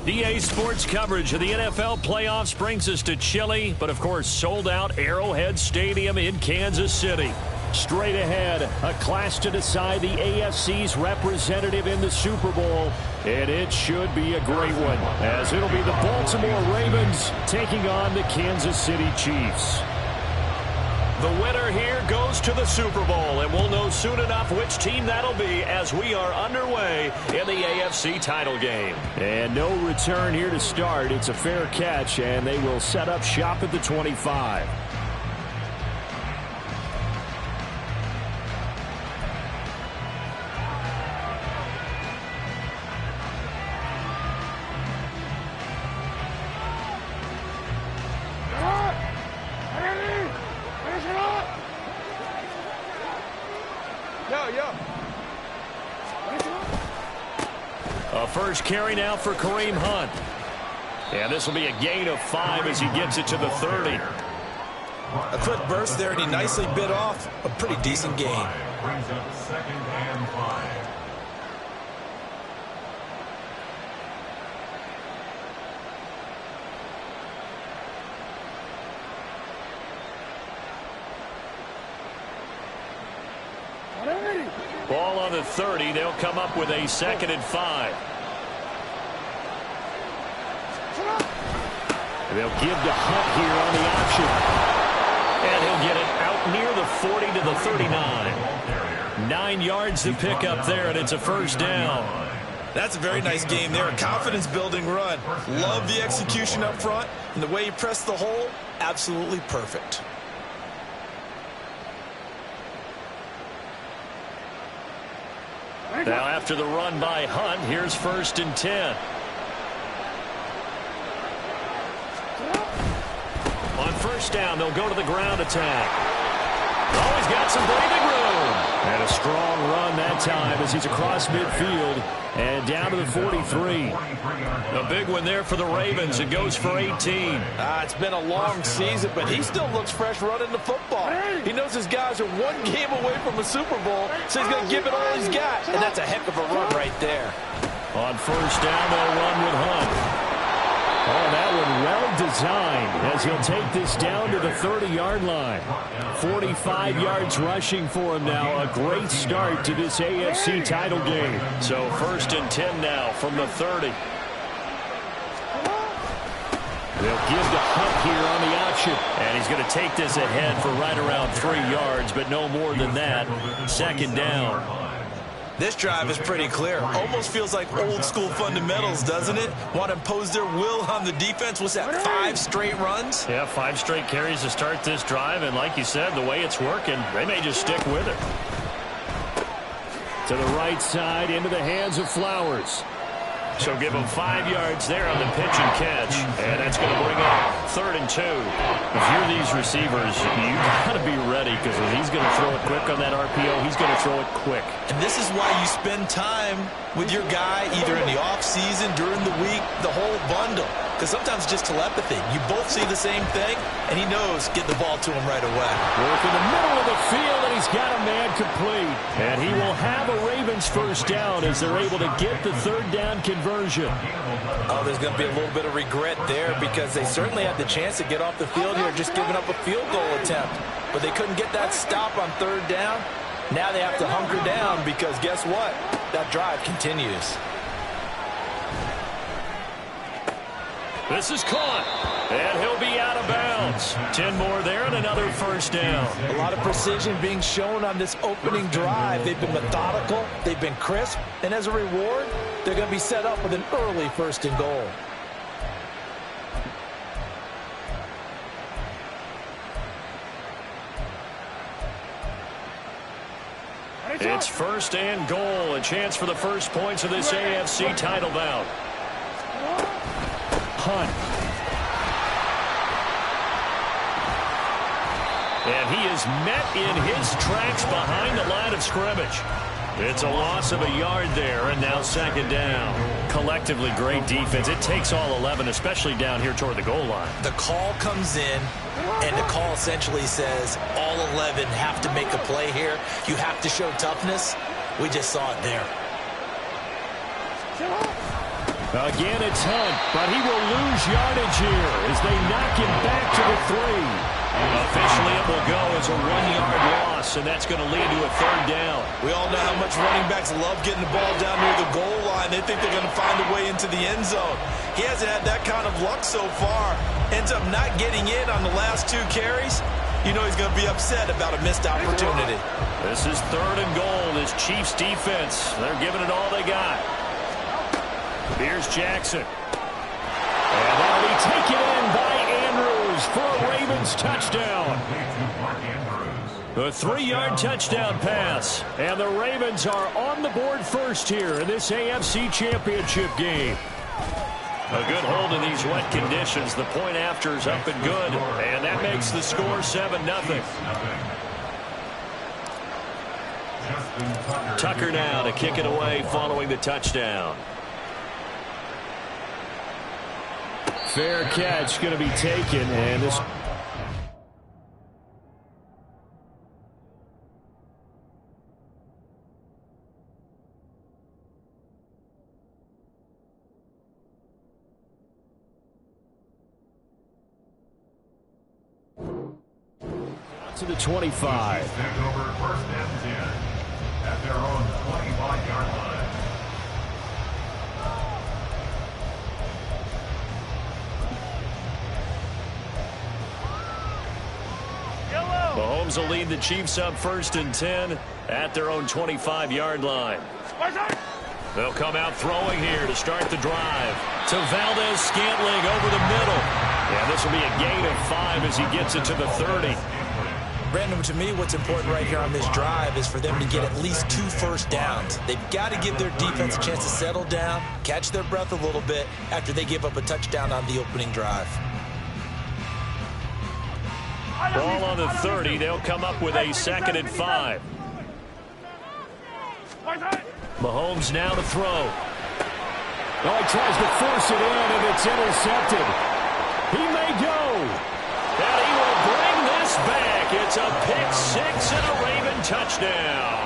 EA Sports coverage of the NFL playoffs brings us to chilly, but of course sold out Arrowhead Stadium in Kansas City. Straight ahead, a clash to decide the AFC's representative in the Super Bowl, and it should be a great one, as it'll be the Baltimore Ravens taking on the Kansas City Chiefs. The winner here goes to the Super Bowl, and we'll know soon enough which team that'll be as we are underway in the AFC title game. And no return here to start. It's a fair catch, and they will set up shop at the 25. A first carry now for Kareem Hunt. And this will be a gain of 5 as he gets it to the 30. A quick burst there, and he nicely bit off a pretty decent gain. Brings up second and 5. Ball on the 30. They'll come up with a second and 5. They'll give to Hunt here on the option. And he'll get it out near the 40 to the 39. 9 yards to pick up there, and it's a first down. That's a very nice game there. A confidence-building run. Love the execution up front. And the way he pressed the hole, absolutely perfect. Now after the run by Hunt, here's first and 10. On first down, they'll go to the ground attack. Oh, he's got some breathing room. And a strong run that time as he's across midfield and down to the 43. A big one there for the Ravens. It goes for 18. It's been a long season, but he still looks fresh running the football. He knows his guys are one game away from a Super Bowl, so he's going to give it all he's got. And that's a heck of a run right there. On first down, they'll run with Hunt. Oh, that one well designed as he'll take this down to the 30-yard line. 45 yards rushing for him now. A great start to this AFC title game. So first and 10 now from the 30. They'll give to Hunt here on the option. And he's going to take this ahead for right around 3 yards, but no more than that. Second down. This drive is pretty clear. Almost feels like old-school fundamentals, doesn't it? Want to impose their will on the defense. Was that 5 straight runs? Yeah, 5 straight carries to start this drive. And like you said, the way it's working, they may just stick with it. To the right side, into the hands of Flowers. So give him 5 yards there on the pitch and catch. And that's going to bring up third and 2. If you're these receivers, you got to be ready because if he's going to throw it quick on that RPO, he's going to throw it quick. And this is why you spend time with your guy either in the offseason, during the week, the whole bundle. Because sometimes it's just telepathy. You both see the same thing, and he knows get the ball to him right away. Work in the middle of the field, and he's got a man complete. And he will have a Ravens first down as they're able to get the third down conversion. Oh, there's going to be a little bit of regret there because they certainly had the chance to get off the field here, just giving up a field goal attempt. But they couldn't get that stop on third down. Now they have to hunker down because guess what? That drive continues. This is caught, and he'll be out of bounds. 10 more there and another first down. A lot of precision being shown on this opening drive. They've been methodical, they've been crisp, and as a reward, they're going to be set up with an early first and goal. It's first and goal, a chance for the first points of this AFC title bout. Hunt. And he is met in his tracks behind the line of scrimmage. It's a loss of a yard there, and now second down. Collectively, great defense. It takes all 11, especially down here toward the goal line. The call comes in, and the call essentially says all 11 have to make a play here. You have to show toughness. We just saw it there. Again, it's Hunt, but he will lose yardage here as they knock him back to the 3. Officially, it will go as a 1-yard loss, and that's going to lead to a 3rd down. We all know how much running backs love getting the ball down near the goal line. They think they're going to find a way into the end zone. He hasn't had that kind of luck so far. Ends up not getting in on the last 2 carries. You know he's going to be upset about a missed opportunity. This is 3rd and goal. This Chiefs defense, they're giving it all they got. Here's Jackson. And that'll be taken in by Andrews for a Ravens touchdown. A 3-yard touchdown pass. And the Ravens are on the board first here in this AFC Championship game. A good hold in these wet conditions. The point after is up and good. And that makes the score 7-0. Tucker now to kick it away following the touchdown. Fair catch going to be taken, and this to the 25. Step over 1st and 10 at their own 25-yard line. Mahomes will lead the Chiefs up 1st and 10 at their own 25-yard line. They'll come out throwing here to start the drive. To Valdez-Scantling over the middle. Yeah, this will be a gain of 5 as he gets it to the 30. Brandon, to me, what's important right here on this drive is for them to get at least 2 first downs. They've got to give their defense a chance to settle down, catch their breath a little bit after they give up a touchdown on the opening drive. Ball on the 30. They'll come up with a 2nd and 5. Mahomes now to throw. Oh, he tries to force it in, and it's intercepted. He may go. And he will bring this back. It's a pick 6 and a Raven touchdown.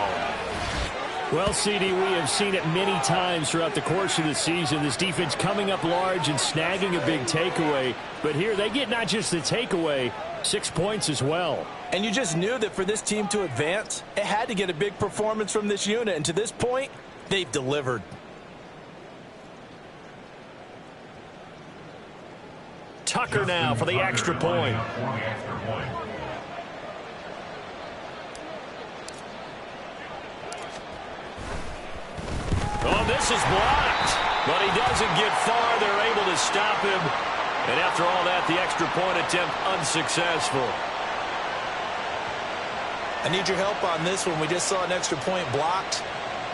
Well, CD, we have seen it many times throughout the course of the season. This defense coming up large and snagging a big takeaway. But here they get not just the takeaway, 6 points as well. And you just knew that for this team to advance, it had to get a big performance from this unit. And to this point, they've delivered. Tucker now for the extra point. Oh, this is blocked. But he doesn't get far. They're able to stop him. And after all that, the extra point attempt unsuccessful. I need your help on this one. We just saw an extra point blocked.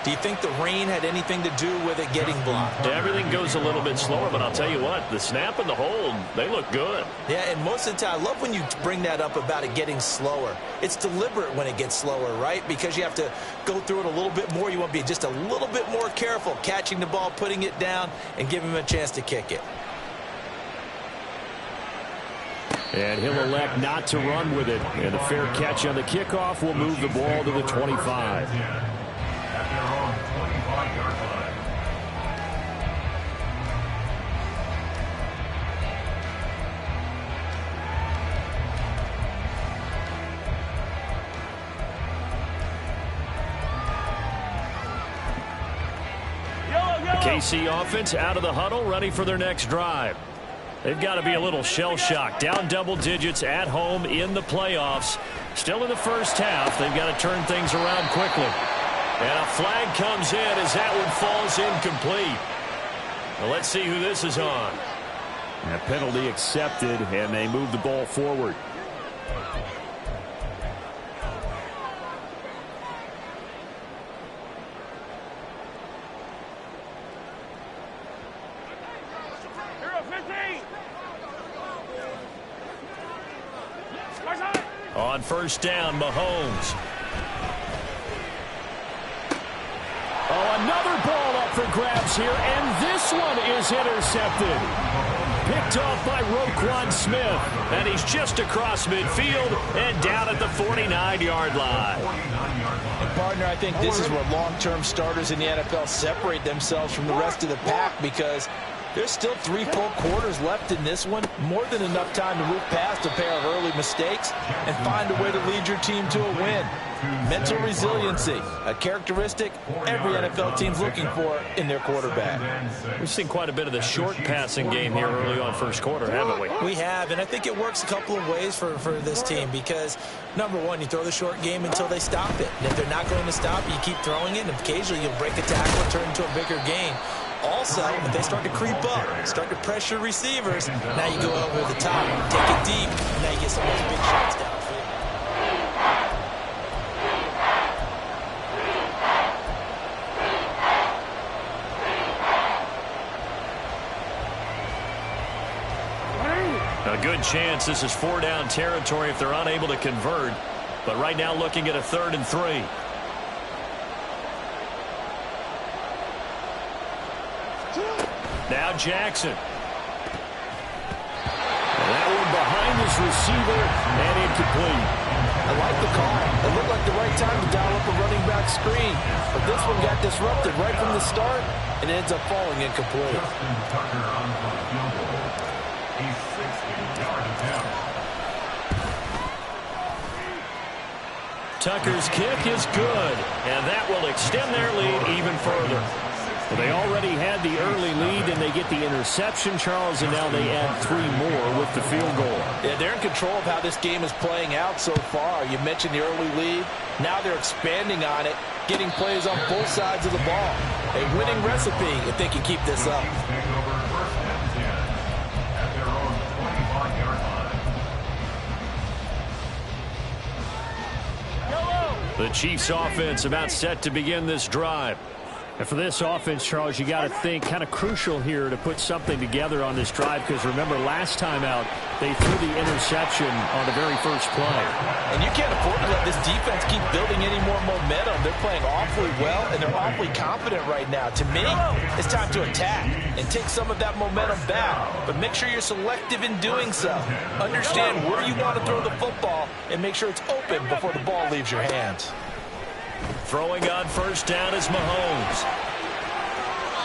Do you think the rain had anything to do with it getting blocked? Everything goes a little bit slower, but I'll tell you what, the snap and the hold, they look good. Yeah, and most of the time, I love when you bring that up about it getting slower. It's deliberate when it gets slower, right? Because you have to go through it a little bit more. You want to be just a little bit more careful catching the ball, putting it down, and giving him a chance to kick it. And he'll elect not to run with it. And a fair catch on the kickoff will move the ball to the 25. At their own 25-yard line. KC offense out of the huddle, ready for their next drive. They've got to be a little shell-shocked. Down double digits at home in the playoffs. Still in the first half. They've got to turn things around quickly. And a flag comes in as that one falls incomplete. Well, let's see who this is on. A penalty accepted, and they move the ball forward. On first down, Mahomes. Oh, another ball up for grabs here, and this one is intercepted. picked off by Roquan Smith. And he's just across midfield and down at the 49-yard line. And partner, I think this is where long-term starters in the NFL separate themselves from the rest of the pack, because there's still 3 full quarters left in this one. More than enough time to move past a pair of early mistakes and find a way to lead your team to a win. Mental resiliency, a characteristic every NFL team's looking for in their quarterback. We've seen quite a bit of the short passing game here early on first quarter, haven't we? We have, and I think it works a couple of ways for this team, because, number one, you throw the short game until they stop it. And if they're not going to stop it, you keep throwing it, and occasionally you'll break a tackle and turn into a bigger gain. Also, if they start to creep up, start to pressure receivers, now you go over the top, take it deep, and now you get some of those big shots downfield. A good chance this is 4-down territory if they're unable to convert. But right now looking at a 3rd and 3. Now Jackson. That one behind his receiver and incomplete. I like the call. It looked like the right time to dial up a running back screen. But this one got disrupted right from the start, and it ends up falling incomplete. Justin Tucker on for the field goal. He's 60-yard attempt. Tucker's kick is good, and that will extend their lead even further. Well, they already had the early lead, and they get the interception, Charles, and now they add 3 more with the field goal. Yeah, they're in control of how this game is playing out so far. You mentioned the early lead. Now they're expanding on it, getting plays on both sides of the ball. A winning recipe if they can keep this up. Take over 1st and 10 at their own 25-yard line. The Chiefs offense about set to begin this drive. And for this offense, Charles, you got to think kind of crucial here to put something together on this drive, because remember last time out they threw the interception on the very first play. And you can't afford to let this defense keep building any more momentum. They're playing awfully well, and they're awfully confident right now. To me, it's time to attack and take some of that momentum back. But make sure you're selective in doing so. Understand where you want to throw the football and make sure it's open before the ball leaves your hands. Throwing on 1st down is Mahomes.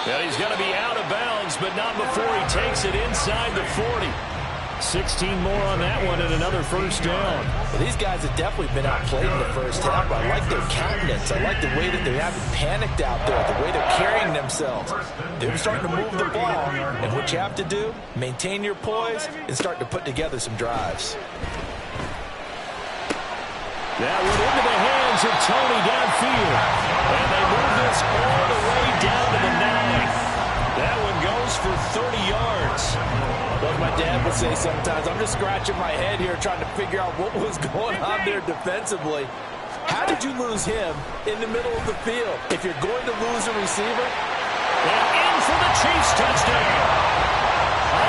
Well, he's going to be out of bounds, but not before he takes it inside the 40. 16 more on that one and another 1st down. Well, these guys have definitely been outplayed in the first half. I like their countenance. I like the way that they haven't panicked out there, the way they're carrying themselves. They're starting to move the ball, and what you have to do, maintain your poise and start to put together some drives. That went into the hands of Tony downfield. And they move this all the way down to the 9. That one goes for 30 yards. Like my dad would say sometimes, I'm just scratching my head here trying to figure out what was going on there defensively. How did you lose him in the middle of the field? If you're going to lose a receiver. And in for the Chiefs touchdown.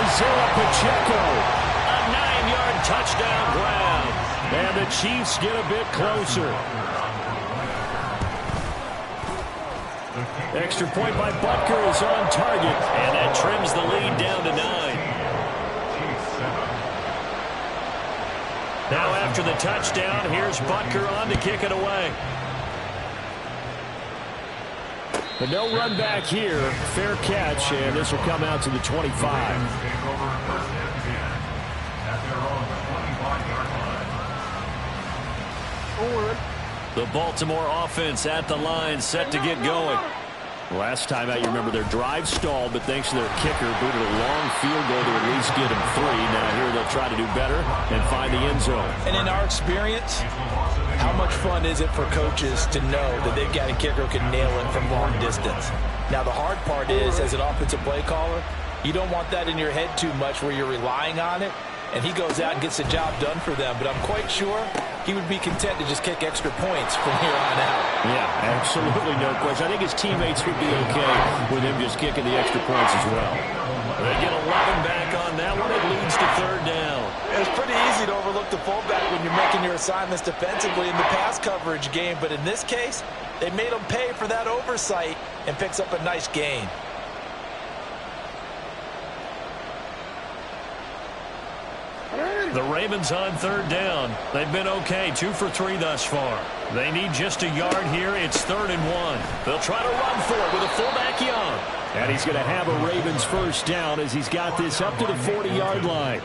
Isaiah Pacheco. A 9-yard touchdown grab. And the Chiefs get a bit closer. Extra point by Butker is on target, and that trims the lead down to 9. Now after the touchdown, here's Butker on to kick it away. But no run back here. Fair catch, and this will come out to the 25. Take over 1st and 10 at their own 25-yard line. The Baltimore offense at the line, set to get going. Last time out, you remember their drive stalled, but thanks to their kicker, booted a long field goal to at least get them 3. Now here they'll try to do better and find the end zone. And in our experience, how much fun is it for coaches to know that they've got a kicker who can nail it from long distance? Now the hard part is, as an offensive play caller, you don't want that in your head too much where you're relying on it. And he goes out and gets the job done for them. But I'm quite sure he would be content to just kick extra points from here on out. Yeah, absolutely no question. I think his teammates would be okay with him just kicking the extra points as well. They get 11 back on that one. It leads to 3rd down. It's pretty easy to overlook the fullback when you're making your assignments defensively in the pass coverage game. But in this case, they made him pay for that oversight and picks up a nice gain. The Ravens on third down. They've been okay, 2 for 3 thus far. They need just a yard here. It's 3rd and 1. They'll try to run for it with a fullback Young. And he's going to have a Ravens first down as he's got this up to the 40-yard line.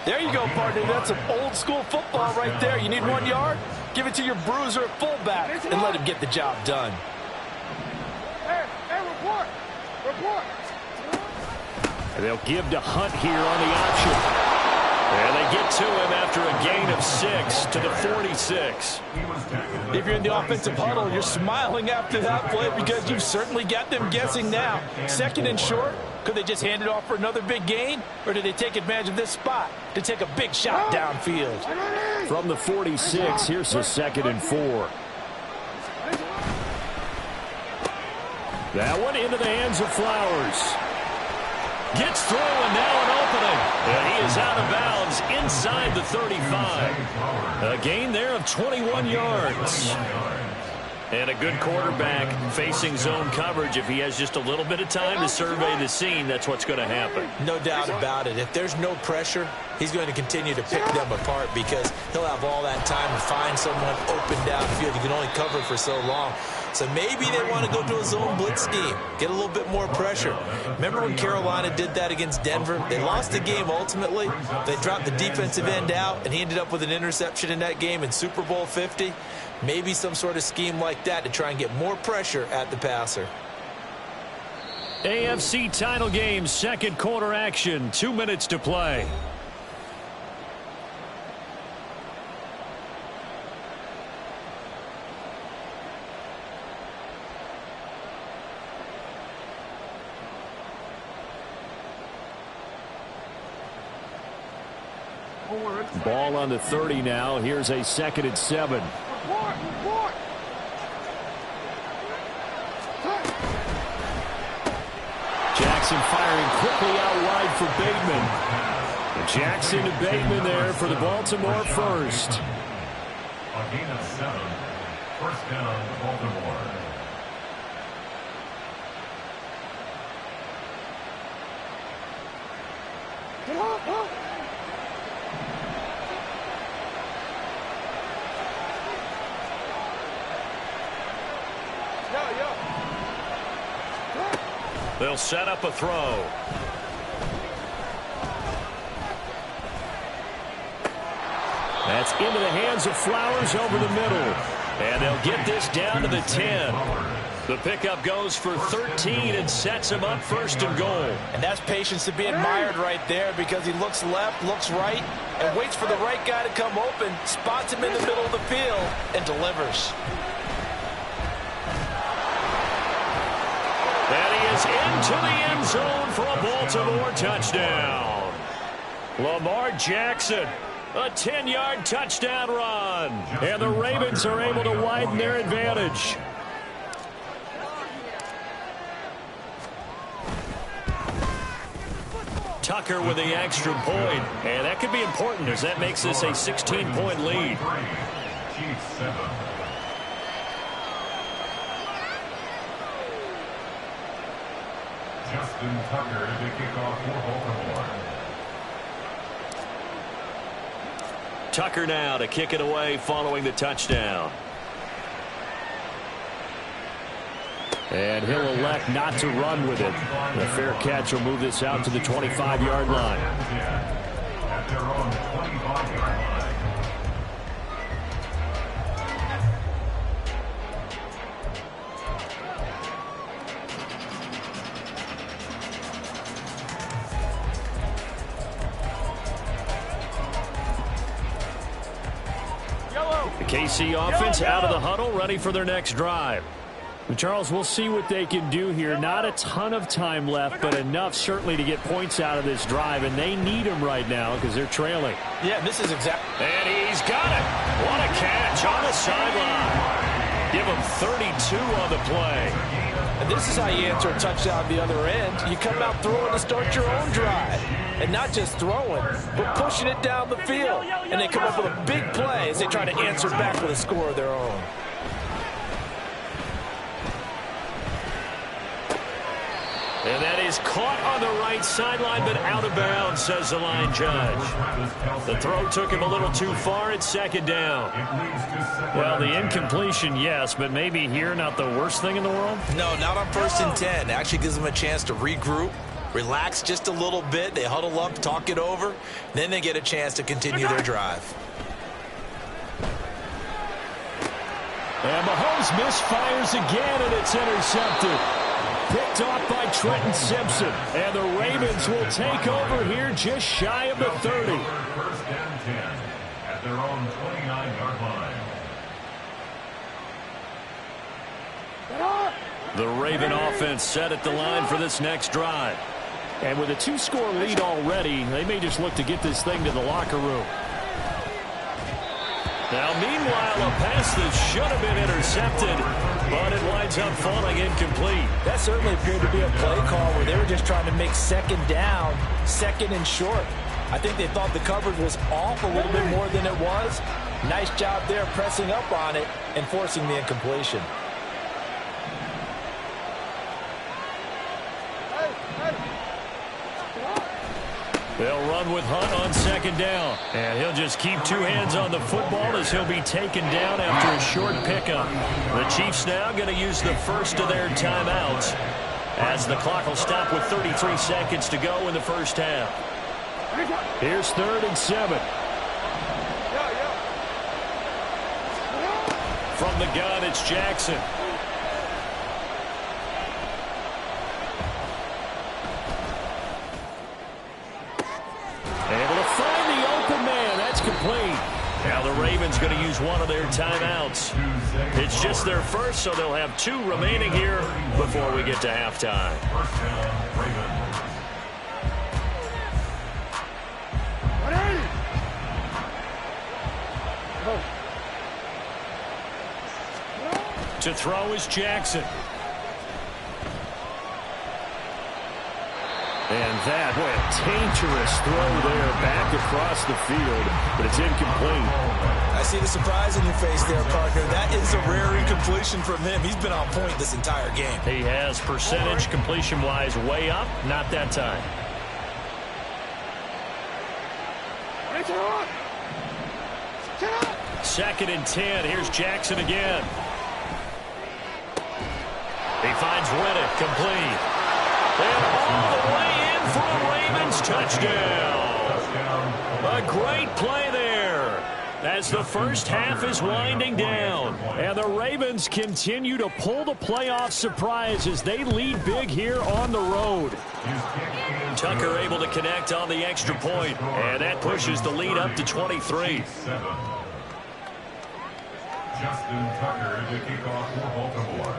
There you go, partner. That's some old-school football right there. You need 1 yard? Give it to your bruiser at fullback and let him get the job done. Hey, report! Report! And they'll give to Hunt here on the option. And they get to him after a gain of 6 to the 46. If you're in the offensive huddle, you're smiling after that play because you've certainly got them guessing now. 2nd and short. Could they just hand it off for another big gain? Or did they take advantage of this spot to take a big shot downfield? From the 46, here's a 2nd and 4. That one into the hands of Flowers. Gets through and now an opening. And he is out of bounds inside the 35. A gain there of 21 yards. And a good quarterback facing zone coverage. If he has just a little bit of time to survey the scene, that's what's going to happen. No doubt about it. If there's no pressure, he's going to continue to pick them apart because he'll have all that time to find someone open downfield. He can only cover for so long. So maybe they want to go to a zone blitz scheme, get a little bit more pressure. Remember when Carolina did that against Denver? They lost the game ultimately. They dropped the defensive end out, and he ended up with an interception in that game in Super Bowl 50. Maybe some sort of scheme like that to try and get more pressure at the passer. AFC title game, 2nd quarter action, 2 minutes to play. Ball on the 30 now. Here's a 2nd and 7. Report! Jackson firing quickly out wide for Bateman. And Jackson to Bateman there for the Baltimore first. A gain of 7. First down, Baltimore. They'll set up a throw. That's into the hands of Flowers over the middle. And they'll get this down to the 10. The pickup goes for 13 and sets him up 1st and goal. And that's patience to be admired right there because he looks left, looks right, and waits for the right guy to come open, spots him in the middle of the field, and delivers. And he is into the end zone for a Baltimore touchdown. Lamar Jackson, a 10-yard touchdown run. And the Ravens are able to widen their advantage. Tucker with the extra point. And that could be important as that makes this a 16-point lead. Chiefs 7. Justin Tucker to kick off for Baltimore. Tucker now to kick it away following the touchdown. And he'll elect not to run with it. The fair catch will move this out to the 25-yard line. At their own 25-yard line. The KC offense out of the huddle, ready for their next drive. And Charles, we'll see what they can do here. Not a ton of time left, but enough certainly to get points out of this drive, and they need them right now because they're trailing. Yeah, this is exactly. And he's got it. What a catch on the sideline. Give him 32 on the play. And this is how you answer a touchdown the other end. You come out throwing to start your own drive. And not just throwing, but pushing it down the field. And they come up with a big play as they try to answer back with a score of their own. And that is caught on the right sideline, but out of bounds, says the line judge. The throw took him a little too far at second down. Well, the incompletion, yes, but maybe here not the worst thing in the world? No, not on 1st and 10. It actually gives them a chance to regroup, relax just a little bit. They huddle up, talk it over. Then they get a chance to continue their drive. And Mahomes misfires again, and it's intercepted. Picked off by Trenton Simpson. And the Ravens will take over here just shy of the 30. 1st and 10 at their own 29-yard line. The Raven offense set at the line for this next drive. And with a 2-score lead already, they may just look to get this thing to the locker room. Now, meanwhile, a pass that should have been intercepted, but it winds up falling incomplete. That certainly appeared to be a play call where they were just trying to make second down, second and short. I think they thought the coverage was off a little bit more than it was. Nice job there pressing up on it and forcing the incompletion. They'll run with Hunt on second down. And he'll just keep two hands on the football as he'll be taken down after a short pickup. The Chiefs now going to use the first of their timeouts as the clock will stop with 33 seconds to go in the first half. Here's 3rd and 7. From the gun, it's Jackson. Able to find the open man. That's complete. Now the Ravens going to use one of their timeouts. It's just their first, so they'll have 2 remaining here before we get to halftime. First down, Ravens. To throw is Jackson. And that, boy, a dangerous throw there back across the field, but it's incomplete. I see the surprise in your face there, partner. That is a rare incompletion from him. He's been on point this entire game. He has percentage completion-wise way up, not that time. Second and 10. Here's Jackson again. He finds Riddick, complete. And all the way in for a Ravens touchdown. A great play there as the first half is winding down. And the Ravens continue to pull the playoff surprise as they lead big here on the road. Tucker able to connect on the extra point, and that pushes the lead up to 23. Justin Tucker to kick off for Baltimore.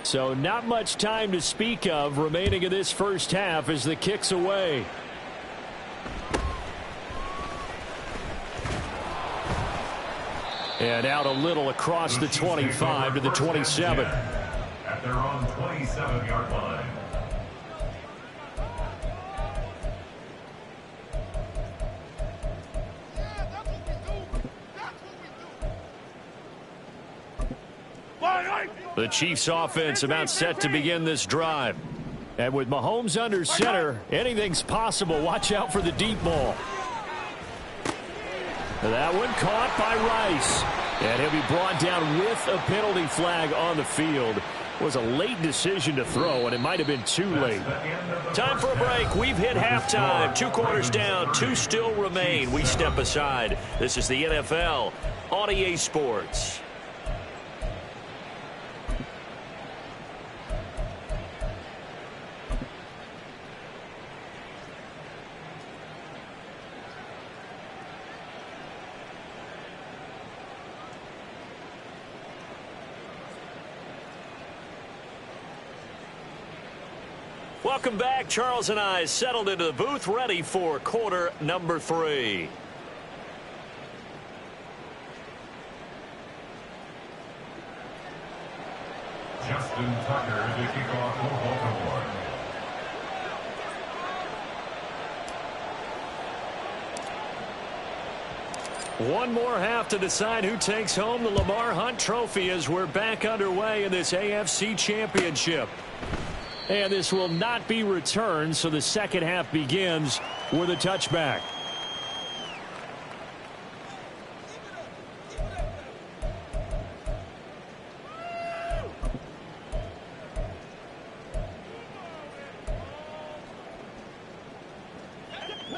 So not much time to speak of remaining in this first half as the kick's away. And out a little across the 25 to the 27. At their own 27-yard line. The Chiefs offense about set to begin this drive. And with Mahomes under center, anything's possible. Watch out for the deep ball. That one caught by Rice. And he'll be brought down with a penalty flag on the field. It was a late decision to throw, and it might have been too late. Time for a break. We've hit halftime. 2 quarters down, 2 still remain. We step aside. This is the NFL on EA Sports. Welcome back. Charles and I settled into the booth, ready for quarter number 3. Justin Tucker to kick off for Baltimore. One more half to decide who takes home the Lamar Hunt Trophy as we're back underway in this AFC Championship. And this will not be returned, so the second half begins with a touchback.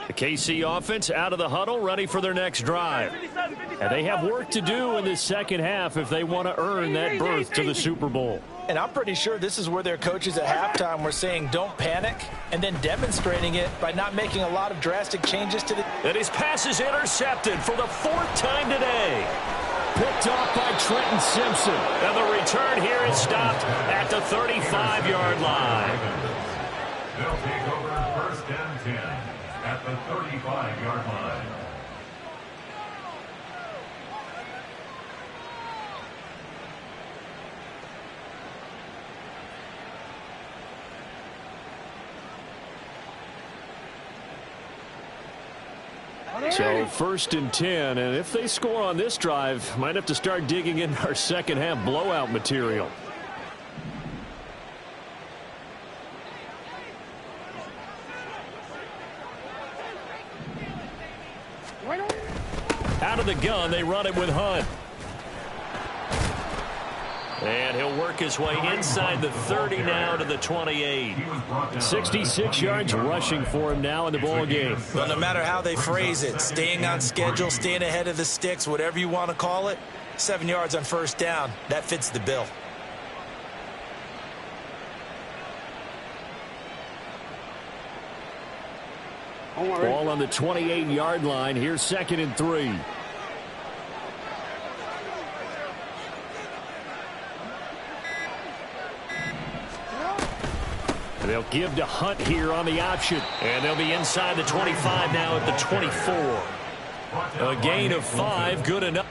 The KC offense out of the huddle, ready for their next drive. And they have work to do in this second half if they want to earn that berth to the Super Bowl. And I'm pretty sure this is where their coaches at halftime were saying don't panic, and then demonstrating it by not making a lot of drastic changes to the... And his pass is intercepted for the fourth time today. Picked off by Trenton Simpson. And the return here is stopped at the 35-yard line. They'll take over first and 10 at the 35-yard line. So first and 10, and if they score on this drive, might have to start digging in our second half blowout material. Out of the gun, they run it with Hunt. And he'll work his way inside the 30 now to the 28. 66 yards rushing for him now in the ball game. Well, no matter how they phrase it, staying on schedule, staying ahead of the sticks, whatever you want to call it, 7 yards on first down, that fits the bill. Ball on the 28-yard line. Here's second and 3. They'll give to Hunt here on the option. And they'll be inside the 25 now at the 24. A gain of 5, good enough.